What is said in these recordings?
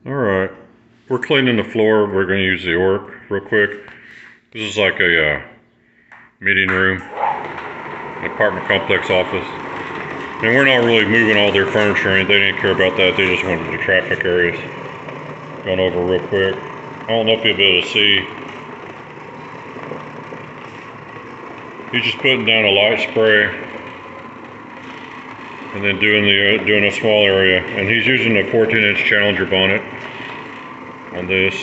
Alright, we're cleaning the floor. We're going to use the Oreck real quick. This is like a meeting room, an apartment complex office. And we're not really moving all their furniture in. They didn't care about that. They just wanted the traffic areas. Going over real quick. I don't know if you'll be able to see. He's just putting down a light spray and then doing a small area. And he's using a 14-inch Challenger bonnet on this.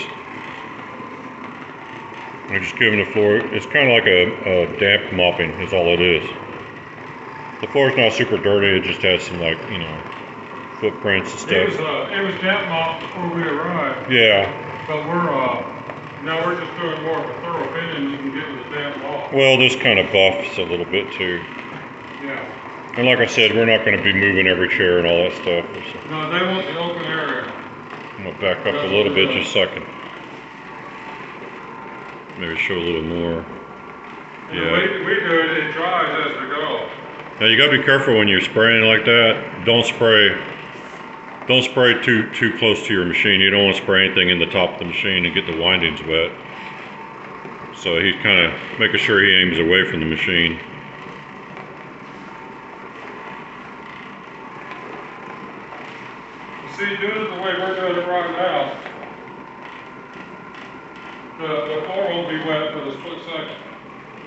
We're just giving the floor, it's kind of like a damp mopping is all it is. The floor's not super dirty, it just has some footprints and stuff. It was damp mop before we arrived. Yeah. But now we're just doing more of a thorough cleaning. You can get with the damp mop. Well, this kind of buffs a little bit too. Yeah. And like I said, we're not going to be moving every chair and all that stuff. No, they want the open area. I'm going to back up a little bit just a second. Maybe show a little more. Yeah. We do it, it dries as we go. Now you got to be careful when you're spraying like that. Don't spray too close to your machine. You don't want to spray anything in the top of the machine and get the windings wet. So he's kind of making sure he aims away from the machine. See, doing it the way we're doing it right now, the floor won't be wet for the split second.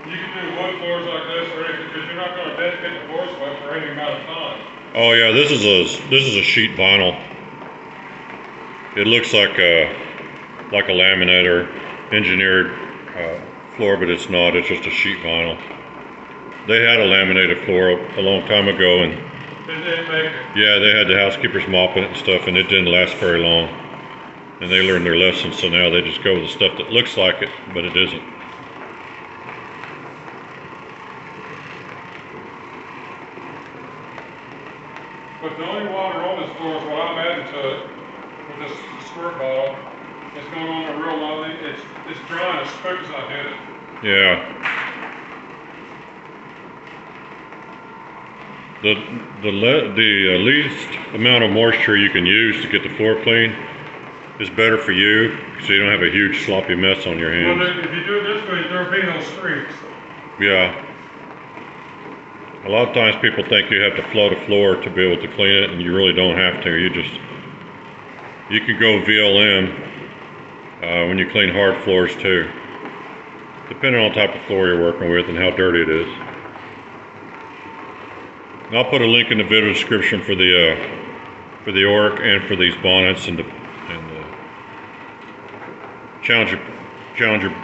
You can do wood floors like this or anything, because you're not going to get the floors wet for any amount of time. Oh yeah, this is a sheet vinyl. It looks like a laminate or engineered floor, but it's not. It's just a sheet vinyl. They had a laminated floor a long time ago, and They didn't make it. yeah, they had the housekeepers mopping it and stuff, and it didn't last very long. And they learned their lesson, so now they just go with the stuff that looks like it, but it isn't. But the only water on this floor is what I'm adding to it with this squirt bottle. It's going on a real lovely. It's drying as quick as I did it. Yeah. The least amount of moisture you can use to get the floor clean is better for you, so you don't have a huge sloppy mess on your hands. Well, if you do it this way, there'll be no streaks. Yeah. A lot of times people think you have to flood a floor to be able to clean it, and you really don't have to. You can go VLM when you clean hard floors too, depending on the type of floor you're working with and how dirty it is. And I'll put a link in the video description for the Oreck and for these bonnets and the Challenger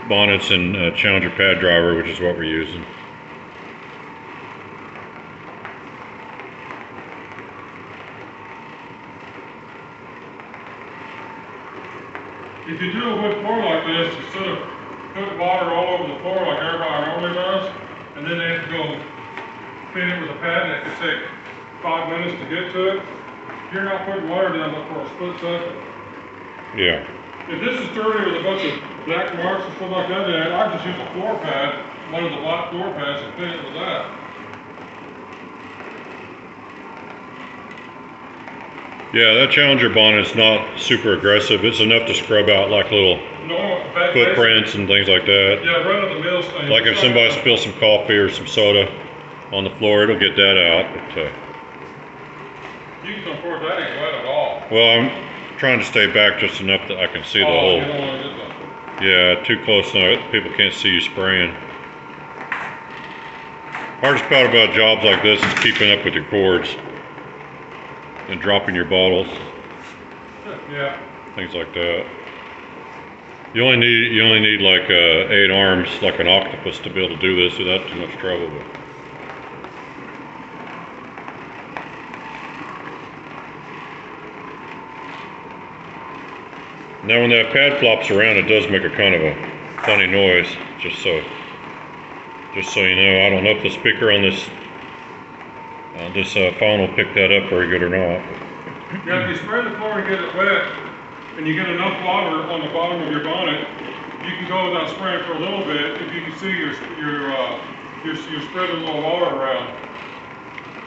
bonnets and Challenger pad driver, which is what we're using. If you do a wood floor like this, instead of putting water all over the floor like everybody normally does, and then they have to go clean it with a pad, and it could take 5 minutes to get to it, you're not putting water down but for a split second. Yeah. If this is dirty with a bunch of black marks and stuff like that, then I just use a floor pad, one of the black floor pads, and clean it with that. Yeah, that Challenger bonnet is not super aggressive. It's enough to scrub out like little footprints and things like that. Yeah, run of the mill thing. Like if somebody spills some coffee or some soda on the floor, it'll get that out. But, you can afford that ain't wet at all. well, I'm trying to stay back just enough that I can see the whole. You don't want to get that. Yeah, too close now. People can't see you spraying. Hardest part about jobs like this is keeping up with your cords and dropping your bottles. Yeah. Things like that. You only need like 8 arms, like an octopus, to be able to do this without too much trouble. But now when that pad flops around, it does make a kind of a funny noise. Just so you know, I don't know if the speaker on this phone will pick that up very good or not. Yeah, if you spray the floor and get it wet, and you get enough water on the bottom of your bonnet, you can go without spraying for a little bit. If you can see you're spreading a little water around.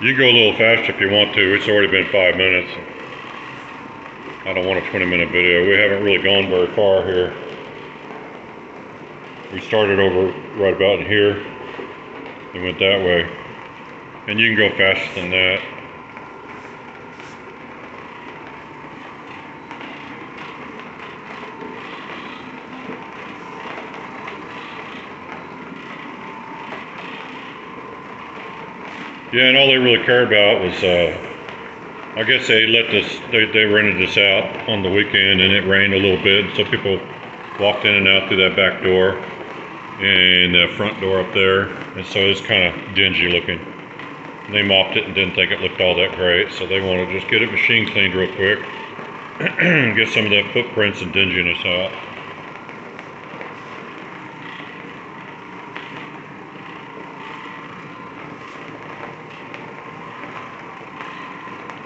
You can go a little faster if you want to. It's already been 5 minutes. I don't want a 20-minute video. We haven't really gone very far here. We started over right about in here and went that way. And you can go faster than that. Yeah, and all they really cared about was, I guess they they rented this out on the weekend, and it rained a little bit, so people walked in and out through that back door and the front door up there, and so it's kind of dingy looking. And they mopped it and didn't think it looked all that great, so they wanted to just get it machine cleaned real quick, get some of that footprints and dinginess out.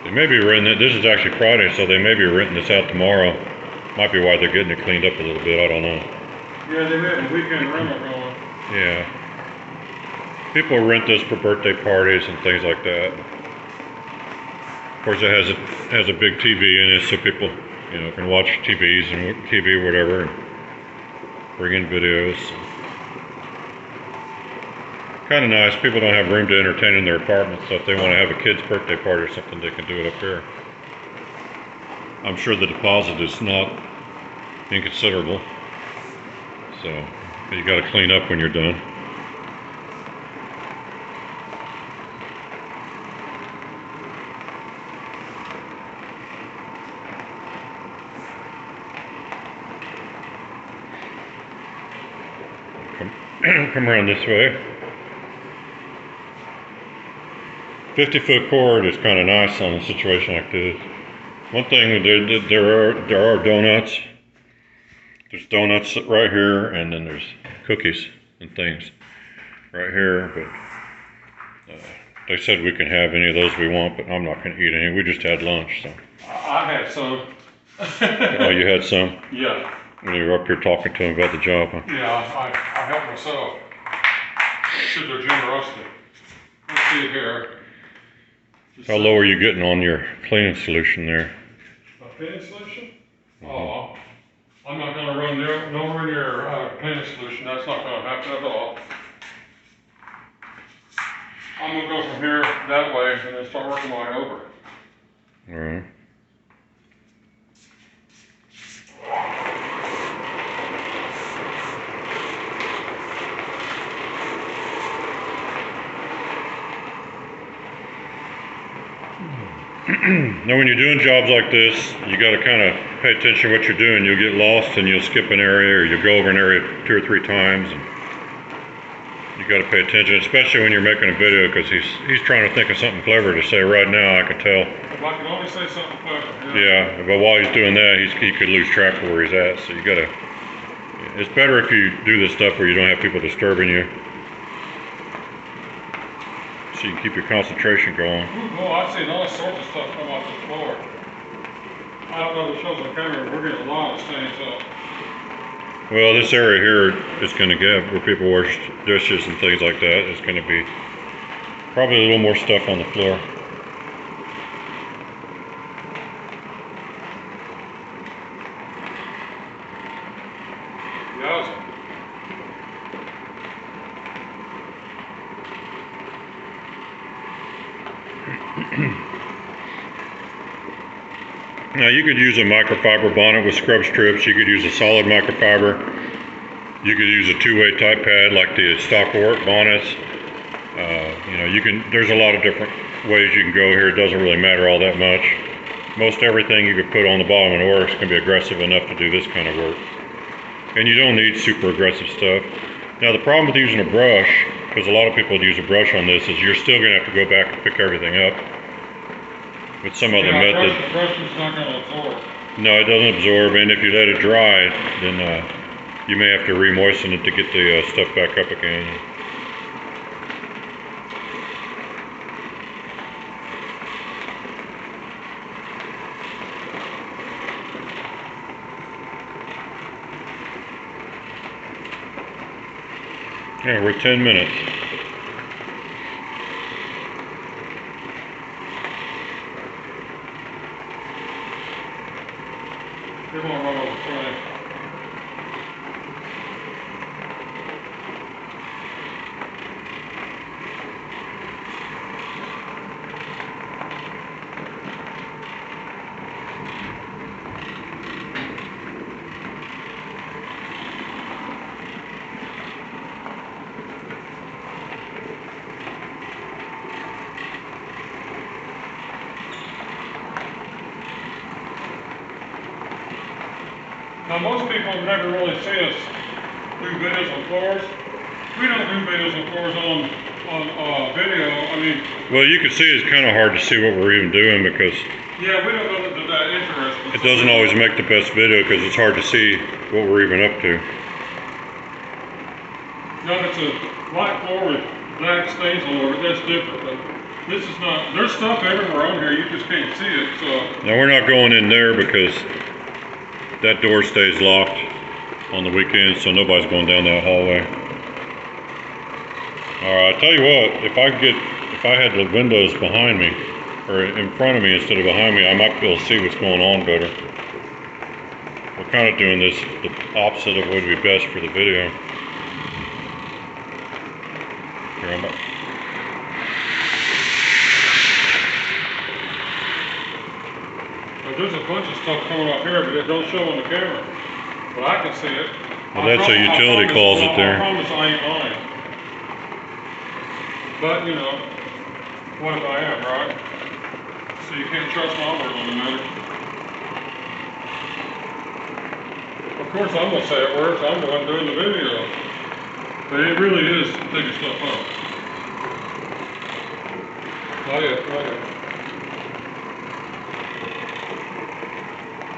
They may be renting it. This is actually Friday, so they may be renting this out tomorrow. Might be why they're getting it cleaned up a little bit. I don't know. Yeah, they have a weekend rental going. Yeah. People rent this for birthday parties and things like that. Of course, it has a big TV in it, so people, you know, can watch TVs and TV or whatever, and bring in videos. Kind of nice. People don't have room to entertain in their apartment, so if they want to have a kid's birthday party or something, they can do it up here. I'm sure the deposit is not inconsiderable, so you got to clean up when you're done. Come around this way. 50-foot cord is kind of nice on a situation like this. One thing, there are donuts. There's donuts right here, and then there's cookies and things right here. But they said we can have any of those we want, but I'm not going to eat any. We just had lunch, so. I had some. Oh, you had some? Yeah. When you were up here talking to them about the job, huh? Yeah, I helped myself. To their generosity. Let's see here. How low are you getting on your cleaning solution there? A cleaning solution? Oh, I'm not going to run nowhere near cleaning solution. That's not going to happen at all. I'm going to go from here that way and then start working my way over. All right. Now when you're doing jobs like this, you got to kind of pay attention to what you're doing. You'll get lost and you'll skip an area, or you'll go over an area 2 or 3 times. And you got to pay attention, especially when you're making a video, because he's trying to think of something clever to say right now. I can tell. If I can only say something clever. Yeah, but while he's doing that, he could lose track of where he's at. So you got to. It's better if you do this stuff where you don't have people disturbing you, so you can keep your concentration going. Oh, I've seen all sorts of stuff come off the floor. I don't know if it shows on camera, but we're getting a lot of stains up. Well, this area here is going to get where people wash dishes and things like that. It's going to be probably a little more stuff on the floor. Yowza. Now you could use a microfiber bonnet with scrub strips. You could use a solid microfiber. You could use a 2-way type pad like the stock Oreck bonnets. You know, there's a lot of different ways you can go here. It doesn't really matter all that much. Most everything you could put on the bottom of an Oreck can be aggressive enough to do this kind of work. And you don't need super aggressive stuff. Now the problem with using a brush, because a lot of people use a brush on this, is you're still going to have to go back and pick everything up. With some other method. The brush is not going to absorb. No, it doesn't absorb, and if you let it dry, then you may have to re-moisten it to get the stuff back up again. Yeah, we're 10 minutes. It won't run over the frame. Now most people never really see us do videos on floors. We don't do videos on floors on video. I mean, well, you can see it's kind of hard to see what we're even doing because yeah, we don't go to that interesting. it doesn't always make the best video because it's hard to see what we're even up to. Now if it's a white floor with black stains all over it, that's different. But this is not. There's stuff everywhere on here. You just can't see it. So Now we're not going in there because that door stays locked on the weekends, so nobody's going down that hallway. Alright, I tell you what, if I had the windows behind me, or in front of me instead of behind me, I might be able to see what's going on better. We're kind of doing this the opposite of what would be best for the video. Here, I'm up. there's a bunch of stuff coming up here, but it don't show on the camera. But I can see it. Well, that's a utility closet there. I promise I ain't lying. But, you know, what if I am, right? So you can't trust my word on the matter. Of course, I'm going to say it works. I'm the one doing the video. But it really is picking stuff up. Not yet, not yet.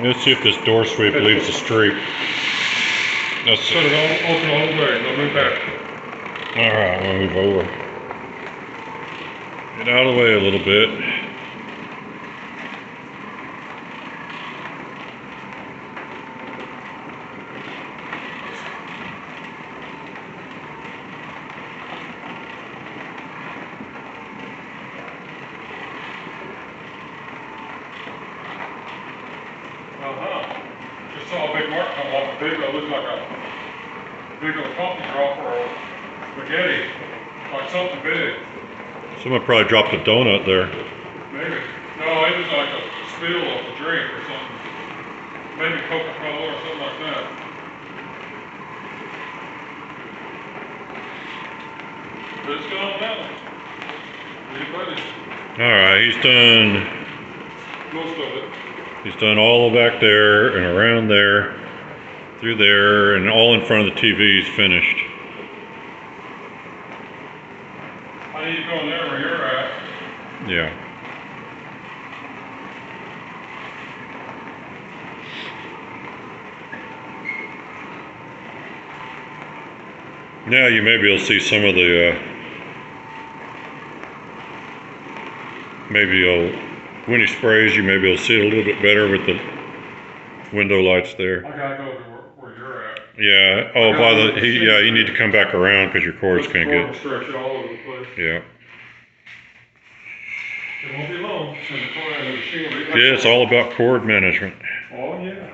Let's see if this door sweep leaves the street. That's Shut it all, open all the way. Now move back. Alright, we'll move over. Get out of the way a little bit. Just saw a big mark come off the big one. It looked like a big old coffee drop or a spaghetti. Like something big. Someone probably dropped a donut there. Maybe. No, it was like a spill of a drink or something. Maybe Coca-Cola or something like that. But it's gone down. You buddy. Alright, he's done. Most of it. He's done all the back there and around there, through there, and all in front of the TV is finished. I need to go in there where you're at. Yeah. Now you may be able to see some of the, when he sprays, you may be able to see it a little bit better with the window lights there. I gotta go to where you're at. Yeah. Oh, you need to come back around because your cord's gonna get. Stretch it all over the place. Yeah. It won't be long. Yeah, it's all about cord management. Oh yeah.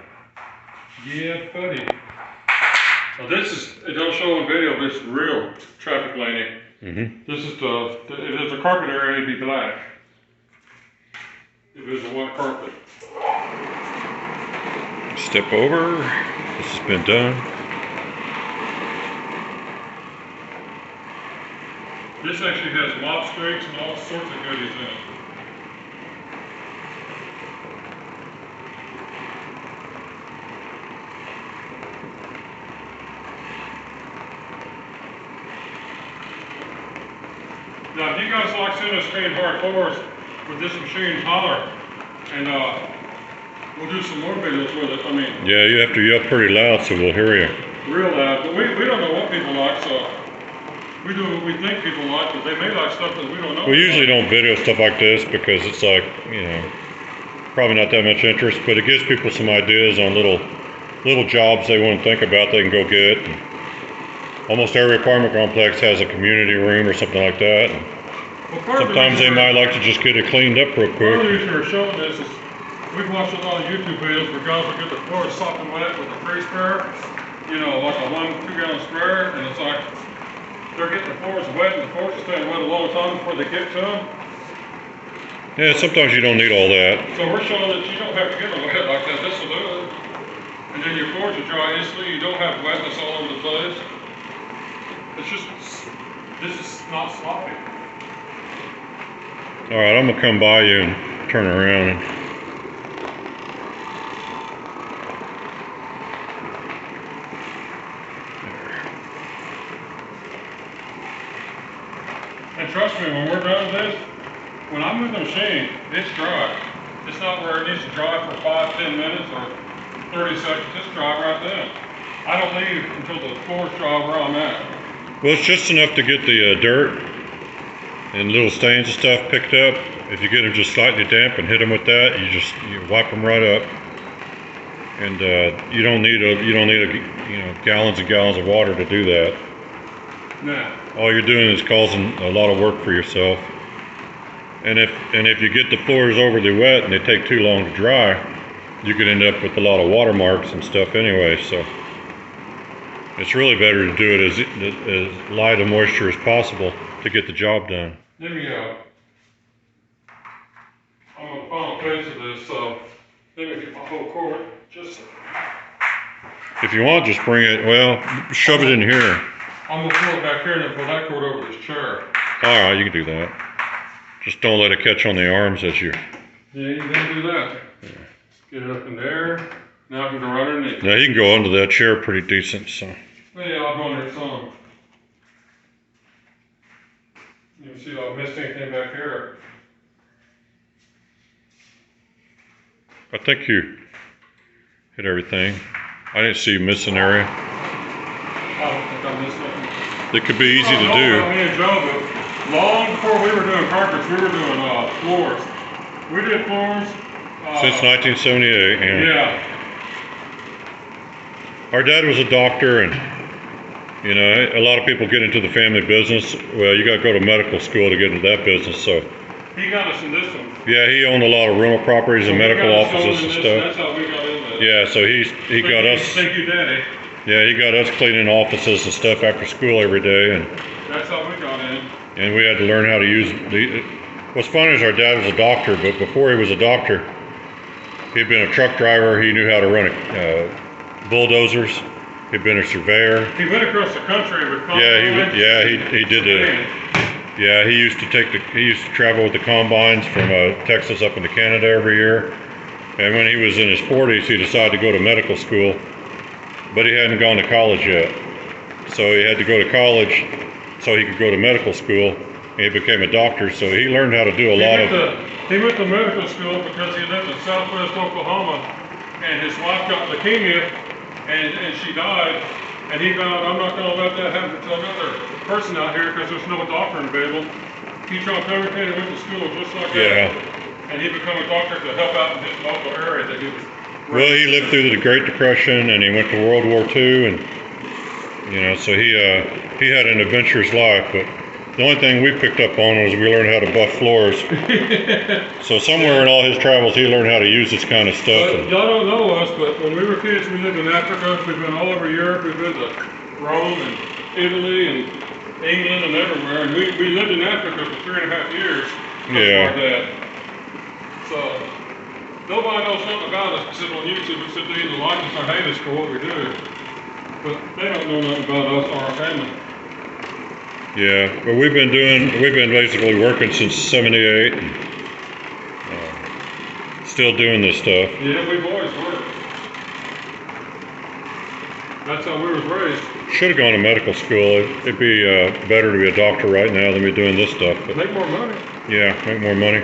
Yeah, buddy. Now it don't show on video, but it's real traffic laning. This is it is a carpet area, it'd be black. It is a white carpet. Step over. This has been done. This actually has mop streaks and all sorts of goodies in it. Now, if you guys like seeing us paint hard floors with this machine, holler, and we'll do some more videos with it. I mean, yeah, you have to yell pretty loud so we'll hear you. Real loud, but we don't know what people like, so we do what we think people like, but they may like stuff that we don't know. We usually don't video stuff like this because it's like, you know, probably not that much interest, but it gives people some ideas on little jobs they wouldn't think about they can go get. Almost every apartment complex has a community room or something like that. Well, sometimes they might like to just get it cleaned up real Part of the quick. reason we're showing this is we've watched a lot of YouTube videos where guys will get the floors sopping wet with a free sprayer, you know, like a 1-2 gallon sprayer, and it's like they're getting the floors wet and the floors are staying wet a long time before they get to them. Yeah, sometimes you don't need all that. So we're showing that you don't have to get them wet like that. This will do it. And then your floors will dry instantly. You don't have wetness all over the place. It's just, this is not sloppy. All right, I'm gonna come by you and turn around. And trust me, when we're done with this, when I move the machine, it's dry. It's not where it needs to dry for 5-10 minutes or 30 seconds. It's dry right then. I don't leave until the floor's dry where I'm at. Well, it's just enough to get the dirt and little stains and stuff picked up. If you get them just slightly damp and hit them with that, you wipe them right up. And you don't need gallons and gallons of water to do that. Nah. All you're doing is causing a lot of work for yourself. And if you get the floors overly wet and they take too long to dry, you could end up with a lot of watermarks and stuff anyway. So it's really better to do it as light of moisture as possible to get the job done. Let me I'm on the final phase of this, so let me get my whole cord. Just if you want, just bring it. Well, shove it in here. I'm gonna pull it back here and then pull that cord over this chair. All right, you can do that. Just don't let it catch on the arms as you. Yeah, you can do that. Yeah. Get it up in there. Now I can go right underneath. Now you can go under that chair pretty decent. So. Well, yeah, I'll go under some. You can see if I missed anything back here. I think you hit everything. I didn't see you miss an area. I don't think I missed nothing. It could be easy to do. Me and Joe, but long before we were doing carpets, we were doing floors. We did floors. Since 1978, yeah. Our dad was a doctor, and you know, a lot of people get into the family business. Well, you got to go to medical school to get into that business. So he got us in this one. yeah, he owned a lot of rental properties and medical offices and stuff. That's how we got into it. Yeah, so he got us. Thank you, Daddy. Yeah, he got us cleaning offices and stuff after school every day, and that's how we got in. And we had to learn how to use what's funny is our dad was a doctor, but before he was a doctor, he'd been a truck driver. He knew how to run bulldozers. He'd been a surveyor. He went across the country with combines. He did it. Yeah, he used to travel with the combines from Texas up into Canada every year. And when he was in his 40s, he decided to go to medical school, but he hadn't gone to college yet. So he had to go to college so he could go to medical school, and he became a doctor. So he learned how to do a lot of. He went to medical school because he lived in Southwest Oklahoma, and his wife got leukemia, and she died. And he found, I'm not going to let that happen to another person out here because there's no doctor available. He dropped everything and went to school just like that. And he became a doctor to help out in his local area that he was. Well, he lived through the Great Depression, and he went to World War II, and you know, so he had an adventurous life. But the only thing we picked up on was we learned how to buff floors. So somewhere in all his travels, he learned how to use this kind of stuff. Y'all don't know us, but when we were kids, we lived in Africa. We've been all over Europe. We've been to Rome and Italy and England and everywhere. And we lived in Africa for 3.5 years. Yeah. That. So nobody knows something about us except on YouTube. We said they either like us or hate us for what we do. But they don't know nothing about us or our family. Yeah, but we've been basically working since '78. Still doing this stuff. Yeah, we've always worked. That's how we was raised. Should have gone to medical school. It'd be better to be a doctor right now than be doing this stuff. But make more money. Yeah, make more money.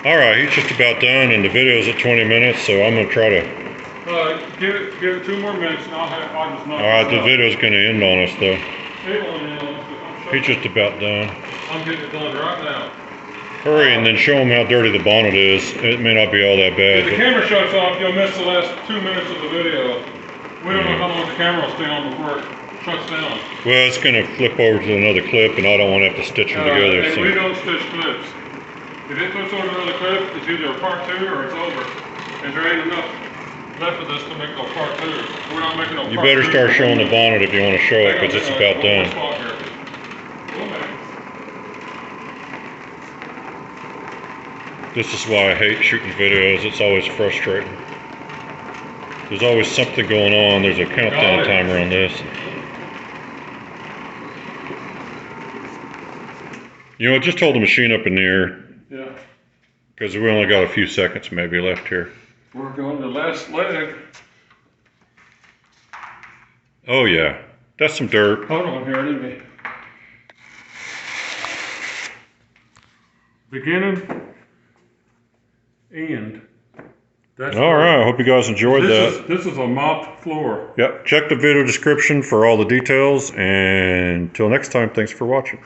All right, he's just about done, and the video's at 20 minutes, so I'm gonna try to. Give it 2 more minutes, and I'll just knock. All right, the video's gonna end on us though. It won't end on us. He's just about done. I'm getting it done right now. Hurry, and then show him how dirty the bonnet is. It may not be all that bad. If the camera shuts off, you'll miss the last 2 minutes of the video. We don't know how long the camera will stay on before it shuts down. Well, it's gonna flip over to another clip, and I don't want to have to stitch them together. And so. we don't stitch clips. If it puts over really quick, it's either a part 2 or it's over. And there ain't enough left of this to make no part 2. We're not making no part 2. You better start showing the bonnet if you want to show it, because it's about done. This is why I hate shooting videos. It's always frustrating. There's always something going on. There's a countdown timer on this. You know, just hold the machine up in the air. Yeah. Because we only got a few seconds maybe left here. We're going to the last leg. Oh yeah, that's some dirt. Hold on here, let me. Beginning, end. That's all right, I hope you guys enjoyed that. This is a mopped floor. Yep, check the video description for all the details, and until next time, thanks for watching.